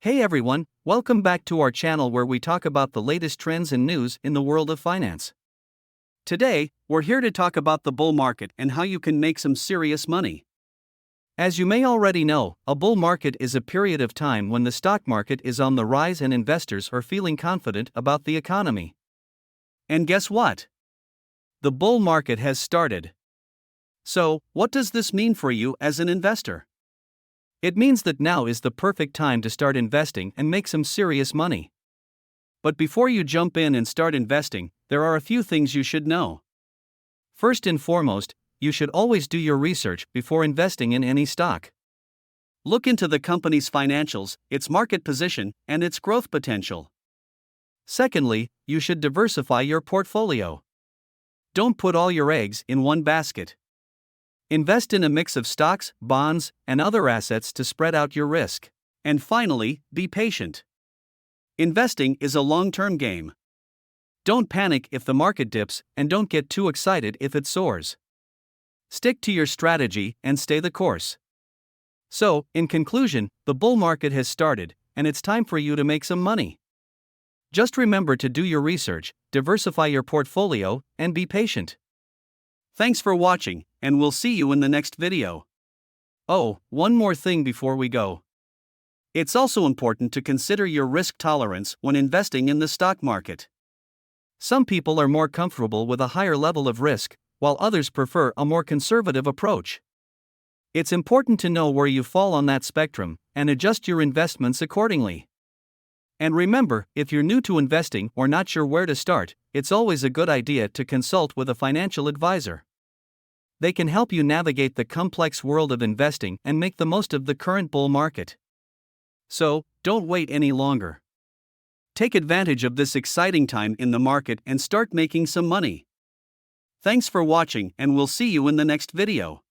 Hey everyone, welcome back to our channel where we talk about the latest trends and news in the world of finance. Today, we're here to talk about the bull market and how you can make some serious money. As you may already know, a bull market is a period of time when the stock market is on the rise and investors are feeling confident about the economy. And guess what? The bull market has started. So, what does this mean for you as an investor? It means that now is the perfect time to start investing and make some serious money. But before you jump in and start investing, there are a few things you should know. First and foremost, you should always do your research before investing in any stock. Look into the company's financials, its market position, and its growth potential. Secondly, you should diversify your portfolio. Don't put all your eggs in one basket. Invest in a mix of stocks, bonds, and other assets to spread out your risk. And finally, be patient. Investing is a long-term game. Don't panic if the market dips, and don't get too excited if it soars. Stick to your strategy and stay the course. So, in conclusion, the bull market has started, and it's time for you to make some money. Just remember to do your research, diversify your portfolio, and be patient. Thanks for watching, and we'll see you in the next video. Oh, one more thing before we go. It's also important to consider your risk tolerance when investing in the stock market. Some people are more comfortable with a higher level of risk, while others prefer a more conservative approach. It's important to know where you fall on that spectrum and adjust your investments accordingly. And remember, if you're new to investing or not sure where to start, it's always a good idea to consult with a financial advisor. They can help you navigate the complex world of investing and make the most of the current bull market. So, don't wait any longer. Take advantage of this exciting time in the market and start making some money. Thanks for watching, and we'll see you in the next video.